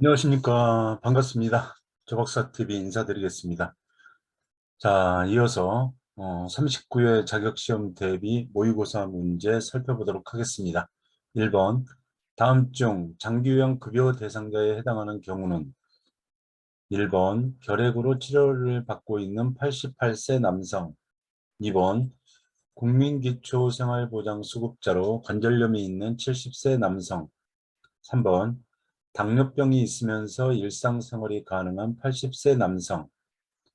안녕하십니까. 반갑습니다. 조박사TV 인사드리겠습니다. 자, 이어서 39회 자격시험 대비 모의고사 문제 살펴보도록 하겠습니다. 1번, 다음 중 장기요양 급여 대상자에 해당하는 경우는 1번, 결핵으로 치료를 받고 있는 88세 남성, 2번, 국민기초생활보장수급자로 관절염이 있는 70세 남성, 3번, 당뇨병이 있으면서 일상생활이 가능한 80세 남성,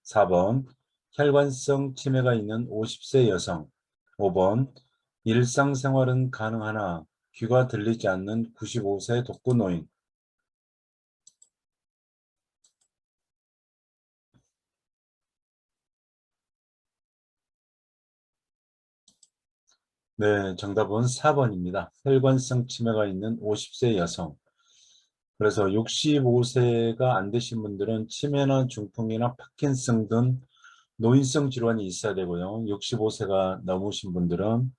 4번, 혈관성 치매가 있는 50세 여성, 5번, 일상생활은 가능하나 귀가 들리지 않는 95세 독거노인. 네, 정답은 4번입니다. 혈관성 치매가 있는 50세 여성. 그래서 65세가 안 되신 분들은 치매나 중풍이나 파킨성 등 노인성 질환이 있어야 되고요. 65세가 넘으신 분들은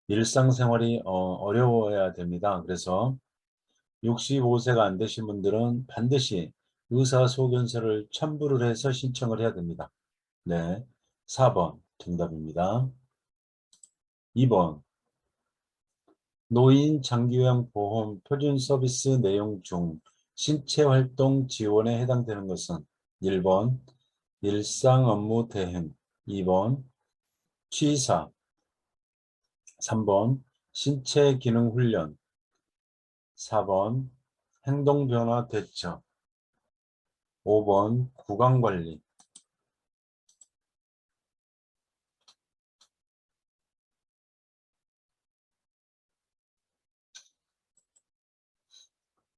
일상생활이 어려워야 됩니다. 그래서 65세가 안 되신 분들은 반드시 의사소견서를 첨부를 해서 신청을 해야 됩니다. 네, 4번 정답입니다. 2번 노인 장기요양보험 표준 서비스 내용 중 신체활동 지원에 해당되는 것은 1번 일상 업무 대행, 2번 취사, 3번 신체 기능 훈련, 4번 행동변화 대처, 5번 구강관리.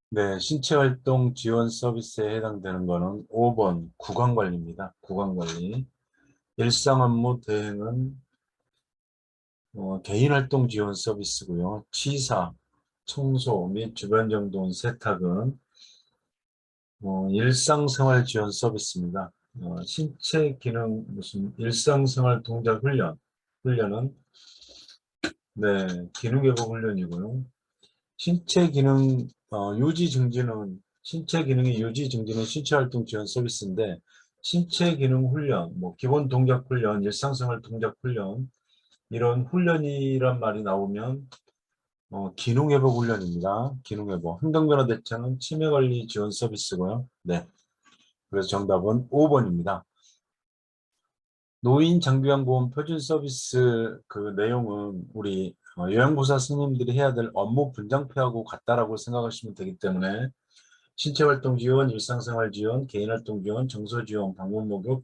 네, 신체활동 지원 서비스에 해당되는 것은 5번 구강관리입니다. 구강관리. 일상 업무 대행은 개인활동 지원 서비스고요. 치사, 청소 및 주변 정돈 세탁은 일상생활 지원 서비스입니다. 신체 기능 무슨 일상생활 동작 훈련은 네, 기능회복 훈련이고요. 신체 기능 유지 증진은 신체 기능의 유지 증진은 신체활동 지원 서비스인데 신체 기능 훈련, 뭐 기본 동작 훈련, 일상생활 동작 훈련 이런 훈련이란 말이 나오면 기능회복 훈련입니다. 기능회복. 행동변화 대처는 치매관리 지원 서비스고요. 네, 그래서 정답은 5번입니다. 노인 장기요양보험 표준 서비스 그 내용은 우리 요양보사 선생님들이 해야 될 업무 분장표하고 같다라고 생각하시면 되기 때문에 신체활동 지원, 일상생활 지원, 개인활동 지원, 정서 지원, 방문 목욕,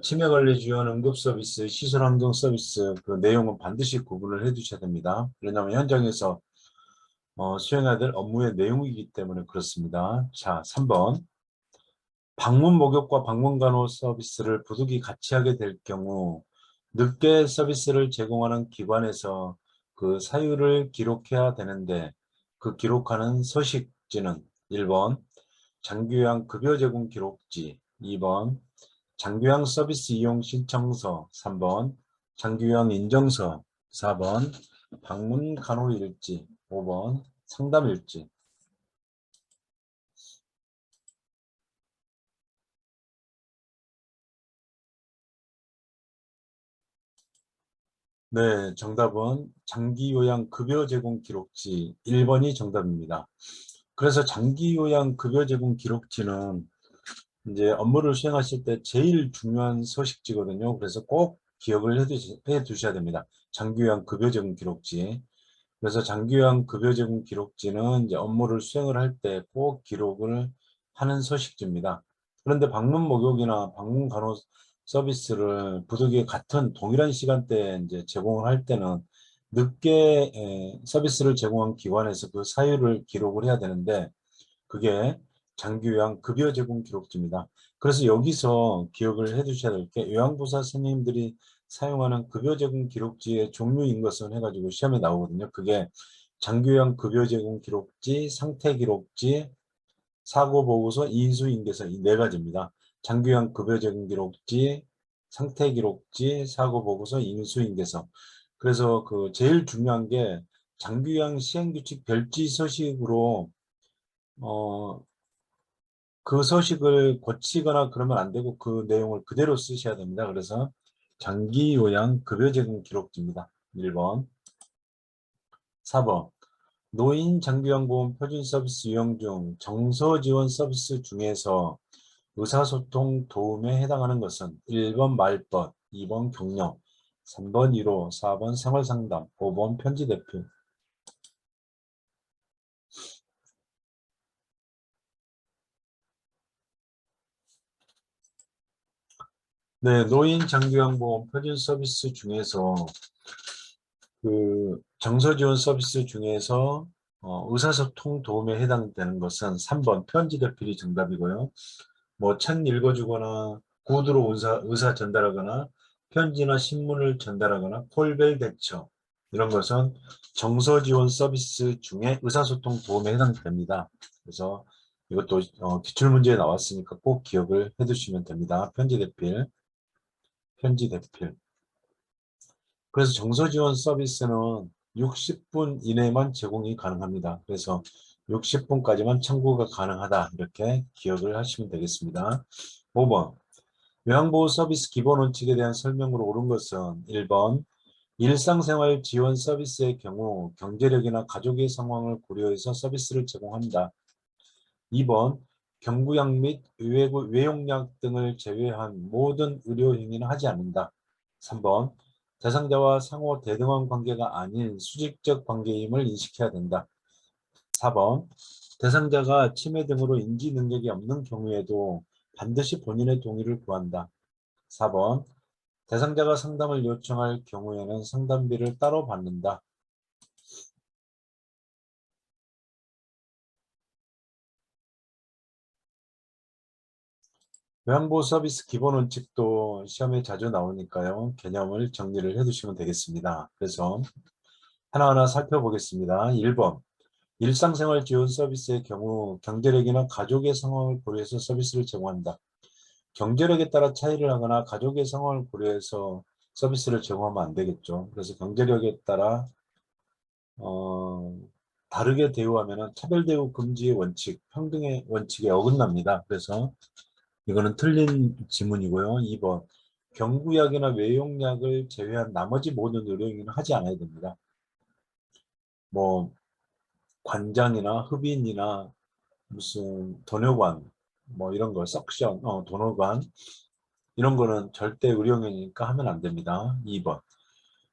치매관리 지원, 응급 서비스, 시설 환경 서비스 그 내용은 반드시 구분을 해 두셔야 됩니다. 왜냐하면 현장에서 수행해야 될 업무의 내용이기 때문에 그렇습니다. 자, 3번. 방문 목욕과 방문 간호 서비스를 부득이 같이 하게 될 경우 늦게 서비스를 제공하는 기관에서 그 사유를 기록해야 되는데 그 기록하는 서식지는 1번 장기요양 급여 제공 기록지, 2번 장기요양 서비스 이용 신청서, 3번 장기요양 인정서, 4번 방문 간호 일지, 5번 상담 일지. 네, 정답은 장기요양 급여 제공 기록지 1번이 정답입니다. 그래서 장기요양 급여 제공 기록지는 이제 업무를 수행하실 때 제일 중요한 서식지거든요. 그래서 꼭 기억을 해 두셔야 됩니다. 장기요양 급여 제공 기록지. 그래서 장기요양 급여 제공 기록지는 이제 업무를 수행을 할 때 꼭 기록을 하는 서식지입니다. 그런데 방문 목욕이나 방문 간호 서비스를 부득이 같은 동일한 시간대에 이제 제공을 할 때는 늦게 서비스를 제공한 기관에서 그 사유를 기록을 해야 되는데 그게 장기요양 급여 제공 기록지입니다. 그래서 여기서 기억을 해 두셔야 될 게 요양보사 선생님들이 사용하는 급여 제공 기록지의 종류인 것은 해가지고 시험에 나오거든요. 그게 장기요양 급여 제공 기록지, 상태 기록지, 사고 보고서, 인수인계서 이 네 가지입니다. 장기요양 급여 제공 기록지, 상태 기록지, 사고 보고서, 인수인계서. 그래서 그 제일 중요한 게 장기요양 시행규칙 별지 서식으로 그 서식을 고치거나 그러면 안 되고 그 내용을 그대로 쓰셔야 됩니다. 그래서 장기 요양 급여 제공 기록지입니다. 1번. 4번. 노인 장기요양보험 표준 서비스 이용 중 정서 지원 서비스 중에서 의사소통 도움에 해당하는 것은 1번 말벗, 2번 격려, 3번 위로, 4번 생활상담, 5번 편지 대표. 네, 노인 장기요양보험 표준 서비스 중에서 그 정서 지원 서비스 중에서 의사소통 도움에 해당되는 것은 3번 편지 대필이 정답이고요. 뭐 책 읽어주거나 구두로 의사 전달하거나 편지나 신문을 전달하거나 콜벨 대처 이런 것은 정서 지원 서비스 중에 의사소통 도움에 해당됩니다. 그래서 이것도 기출문제에 나왔으니까 꼭 기억을 해두시면 됩니다. 편지 대필, 편지 대필. 그래서 정서 지원 서비스는 60분 이내만 제공이 가능합니다. 그래서 60분까지만 청구가 가능하다. 이렇게 기억을 하시면 되겠습니다. 5번. 요양보호 서비스 기본 원칙에 대한 설명으로 옳은 것은 1번. 일상생활 지원 서비스의 경우 경제력이나 가족의 상황을 고려해서 서비스를 제공한다. 2번. 경구약 및 외용약 등을 제외한 모든 의료 행위는 하지 않는다. 3번. 대상자와 상호 대등한 관계가 아닌 수직적 관계임을 인식해야 된다. 4번. 대상자가 치매 등으로 인지 능력이 없는 경우에도 반드시 본인의 동의를 구한다. 4번. 대상자가 상담을 요청할 경우에는 상담비를 따로 받는다. 요양보호 서비스 기본 원칙도 시험에 자주 나오니까요. 개념을 정리를 해두시면 되겠습니다. 그래서 하나하나 살펴보겠습니다. 1번. 일상생활 지원 서비스의 경우 경제력이나 가족의 상황을 고려해서 서비스를 제공한다. 경제력에 따라 차이를 하거나 가족의 상황을 고려해서 서비스를 제공하면 안 되겠죠. 그래서 경제력에 따라 다르게 대우하면 차별대우 금지의 원칙, 평등의 원칙에 어긋납니다. 그래서 이거는 틀린 지문이고요. 2번. 경구약이나 외용약을 제외한 나머지 모든 의료행위는 하지 않아야 됩니다. 뭐 관장이나 흡인이나 무슨 도뇨관 뭐 이런 거 석션, 도노관 이런 거는 절대 의료행위니까 하면 안 됩니다. 2번.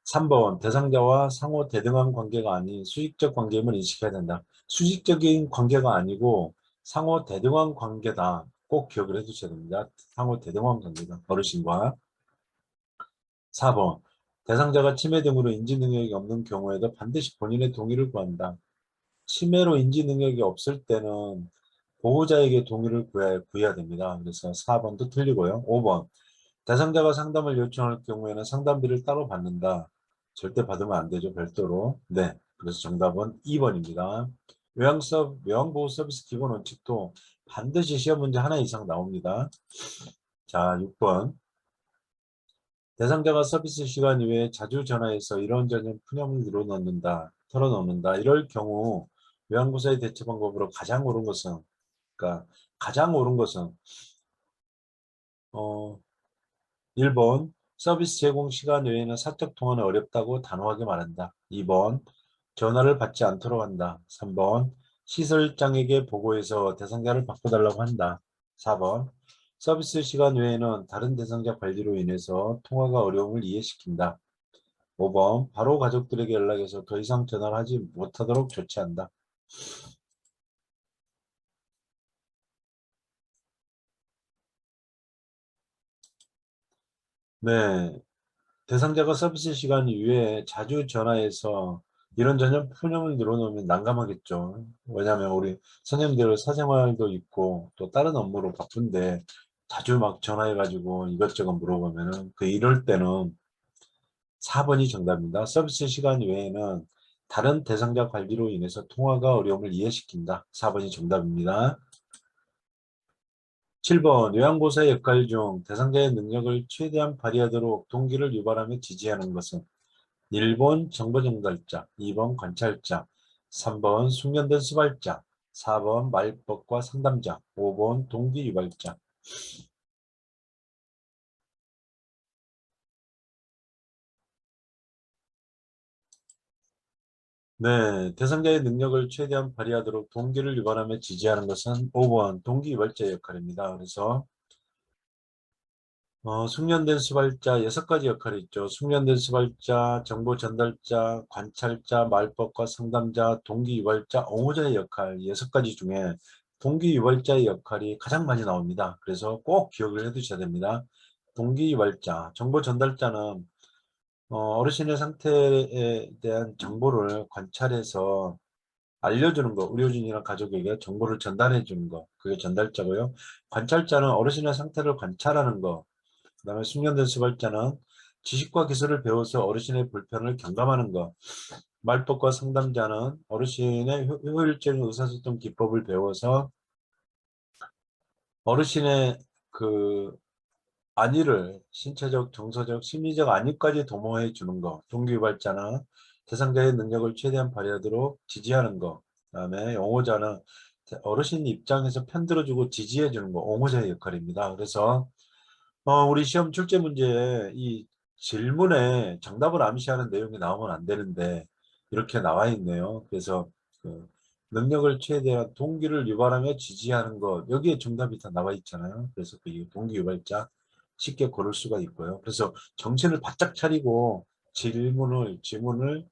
3번. 대상자와 상호 대등한 관계가 아닌 수직적 관계임을 인식해야 된다. 수직적인 관계가 아니고 상호 대등한 관계다. 꼭 기억을 해두셔야 됩니다. 상호 대등한 관계다. 어르신과. 4번. 대상자가 치매 등으로 인지 능력이 없는 경우에도 반드시 본인의 동의를 구한다. 치매로 인지 능력이 없을 때는 보호자에게 동의를 구해야 됩니다. 그래서 4번도 틀리고요. 5번. 대상자가 상담을 요청할 경우에는 상담비를 따로 받는다. 절대 받으면 안 되죠. 별도로. 네. 그래서 정답은 2번입니다. 요양보호 서비스 기본 원칙도 반드시 시험 문제 하나 이상 나옵니다. 자, 6번. 대상자가 서비스 시간 이외에 자주 전화해서 이런저런 푸념을 털어놓는다. 이럴 경우 요양보호사의 대처 방법으로 가장 옳은 것은, 그러니까 가장 옳은 것은, 어, 1번. 서비스 제공 시간 외에는 사적 통화는 어렵다고 단호하게 말한다. 2번. 전화를 받지 않도록 한다. 3번. 시설장에게 보고해서 대상자를 바꿔달라고 한다. 4번. 서비스 시간 외에는 다른 대상자 관리로 인해서 통화가 어려움을 이해시킨다. 5번. 바로 가족들에게 연락해서 더 이상 전화를 하지 못하도록 조치한다. 네. 대상자가 서비스 시간 이외에 자주 전화해서 이런저런 푸념을 늘어놓으면 난감하겠죠. 왜냐하면 우리 선생님들 사생활도 있고 또 다른 업무로 바쁜데 자주 막 전화해가지고 이것저것 물어보면은 이럴 때는 4번이 정답입니다. 서비스 시간 외에는 다른 대상자 관리로 인해서 통화가 어려움을 이해시킨다. 4번이 정답입니다. 7번 요양보호사의 역할 중 대상자의 능력을 최대한 발휘하도록 동기를 유발하며 지지하는 것은 1번 정보 전달자, 2번 관찰자, 3번 숙련된 수발자, 4번 말법과 상담자, 5번 동기유발자. 네, 대상자의 능력을 최대한 발휘하도록 동기를 유발하며 지지하는 것은 5번 동기유발자의 역할입니다. 그래서 숙련된 수발자 6가지 역할이 있죠. 숙련된 수발자, 정보 전달자, 관찰자, 말법과 상담자, 동기유발자, 옹호자의 역할 6가지 중에 동기유발자의 역할이 가장 많이 나옵니다. 그래서 꼭 기억을 해 두셔야 됩니다. 동기유발자, 정보 전달자는 어르신의 상태에 대한 정보를 관찰해서 알려주는 거, 의료진이나 가족에게 정보를 전달해 주는 거, 그게 전달자고요. 관찰자는 어르신의 상태를 관찰하는 거, 그 다음에 숙련된 수발자는 지식과 기술을 배워서 어르신의 불편을 경감하는 것, 말법과 상담자는 어르신의 효율적인 의사소통 기법을 배워서 어르신의 그 안위를 신체적, 정서적, 심리적 안위까지 도모해 주는 것, 동기유발자는 대상자의 능력을 최대한 발휘하도록 지지하는 것, 그 다음에 옹호자는 어르신 입장에서 편들어주고 지지해 주는 것, 옹호자의 역할입니다. 그래서 우리 시험 출제 문제에 이 질문에 정답을 암시하는 내용이 나오면 안 되는데 이렇게 나와 있네요. 그래서 그 능력을 최대한 동기를 유발하며 지지하는 것, 여기에 정답이 다 나와 있잖아요. 그래서 그 동기 유발자 쉽게 고를 수가 있고요. 그래서 정신을 바짝 차리고 지문을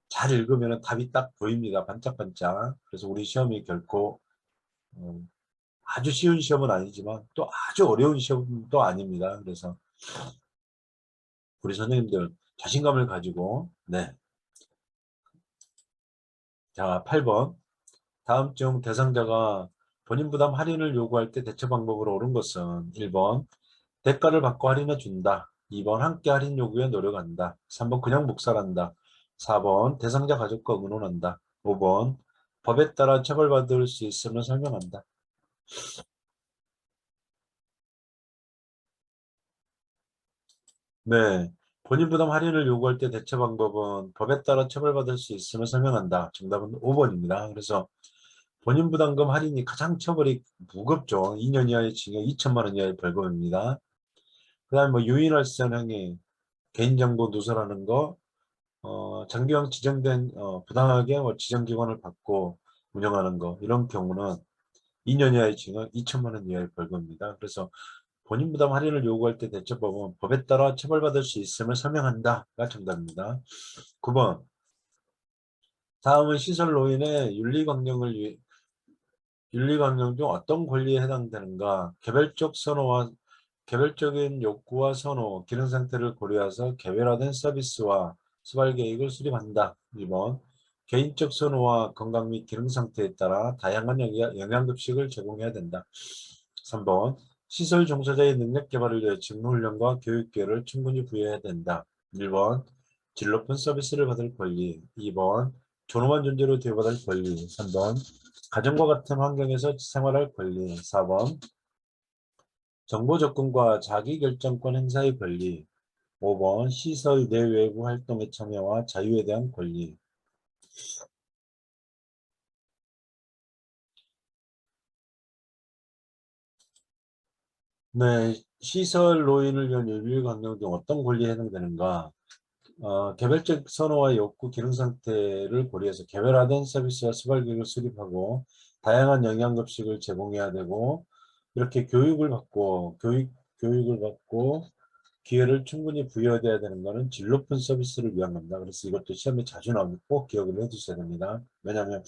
잘 읽으면 답이 딱 보입니다. 반짝반짝. 그래서 우리 시험이 결코 어, 아주 쉬운 시험은 아니지만 또 아주 어려운 시험도 아닙니다. 그래서 우리 선생님들 자신감을 가지고, 네. 자, 8번. 다음 중 대상자가 본인 부담 할인을 요구할 때 대처 방법으로 옳은 것은 1번 대가를 받고 할인해 준다. 2번 함께 할인 요구에 노력한다. 3번 그냥 묵살한다. 4번 대상자 가족과 의논한다. 5번 법에 따라 처벌받을 수 있음을 설명한다. 네. 본인 부담 할인을 요구할 때 대처 방법은 법에 따라 처벌받을 수 있음을 설명한다. 정답은 5번입니다. 그래서 본인 부담금 할인이 가장 처벌이 무겁죠. 2년 이하의 징역 2천만 원 이하의 벌금입니다. 그 다음에 뭐 유인할선 행위, 개인정보 누설하는 거, 장기형 지정된 부당하게 뭐 지정기관을 받고 운영하는 거, 이런 경우는 2년 이하의 징역 2천만 원 이하의 벌금입니다. 그래서 본인 부담 할인을 요구할 때 대처법은 법에 따라 처벌받을 수 있음을 설명한다가 정답입니다. 9번. 다음은 시설 노인의 윤리강령 중 어떤 권리에 해당되는가? 개별적인 욕구와 선호, 기능 상태를 고려해서 개별화된 서비스와 수발 계획을 수립한다. 2번. 개인적 선호와 건강 및 기능 상태에 따라 다양한 영양급식을 제공해야 된다. 3번. 시설 종사자의 능력 개발을 위해 직무훈련과 교육 기회를 충분히 부여해야 된다. 1번. 질 높은 서비스를 받을 권리. 2번. 존엄한 존재로 대우받을 권리. 3번. 가정과 같은 환경에서 생활할 권리. 4번. 정보 접근과 자기결정권 행사의 권리. 5번. 시설 내 외부 활동의 참여와 자유에 대한 권리. 네, 시설 노인을 위한 윤리 강령 중 어떤 권리에 해당되는가? 개별적 선호와 욕구, 기능 상태를 고려해서 개별화된 서비스와 수발계획을 수립하고 다양한 영양급식을 제공해야 되고 이렇게 교육을 받고 기회를 충분히 부여돼야 되는 것은 질 높은 서비스를 위한 겁니다. 그래서 이것도 시험에 자주 나오면 꼭 기억을 해 두셔야 됩니다. 왜냐하면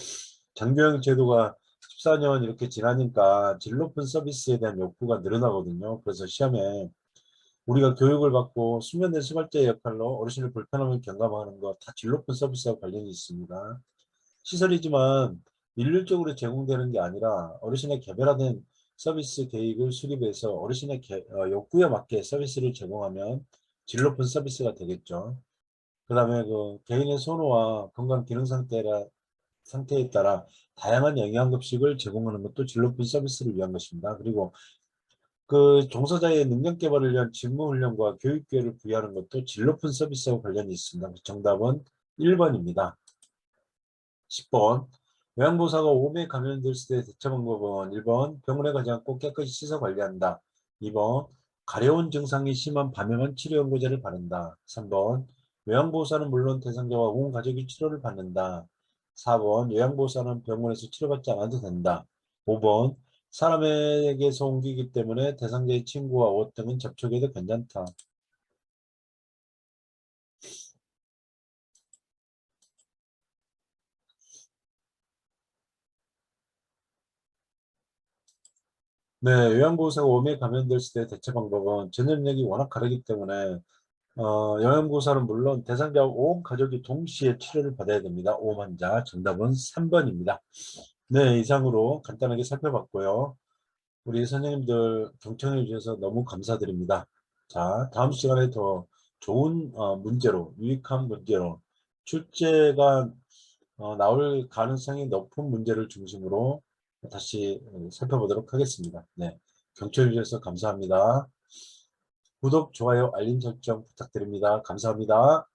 장교육 제도가 14년 이렇게 지나니까 질 높은 서비스에 대한 욕구가 늘어나거든요. 그래서 시험에 우리가 교육을 받고 수면된 수발자의 역할로 어르신을 불편함을 경감하는 것 다 질 높은 서비스와 관련이 있습니다. 시설이지만 일률적으로 제공되는 게 아니라 어르신의 개별화된 서비스 계획을 수립해서 어르신의 욕구에 맞게 서비스를 제공하면 질 높은 서비스가 되겠죠. 그 다음에 그 개인의 선호와 건강 기능 상태에 따라 다양한 영양급식을 제공하는 것도 질 높은 서비스를 위한 것입니다. 그리고 그 종사자의 능력 개발을 위한 직무 훈련과 교육 기회를 부여하는 것도 질 높은 서비스와 관련이 있습니다. 정답은 1번입니다. 10번. 요양보호사가 몸에 감염됐을 때 대처 방법은 1번 병원에 가지 않고 깨끗이 씻어 관리한다. 2번 가려운 증상이 심한 감염원 치료 연고제를 바른다. 3번 요양보호사는 물론 대상자와 온 가족이 치료를 받는다. 4번 요양보호사는 병원에서 치료받지 않아도 된다. 5번 사람에게서 옮기기 때문에 대상자의 친구와 옷 등은 접촉해도 괜찮다. 네, 요양보호사가 몸에 감염됐을 때 대처 방법은 전염력이 워낙 다르기 때문에 요양보호사는 물론 대상자와 온 가족이 동시에 치료를 받아야 됩니다. 오음 환자 정답은 3번입니다. 네, 이상으로 간단하게 살펴봤고요. 우리 선생님들 경청해 주셔서 너무 감사드립니다. 자, 다음 시간에 더 좋은 문제로, 유익한 문제로 출제가 나올 가능성이 높은 문제를 중심으로 다시 살펴보도록 하겠습니다. 네, 경청해 주셔서 감사합니다. 구독, 좋아요, 알림 설정 부탁드립니다. 감사합니다.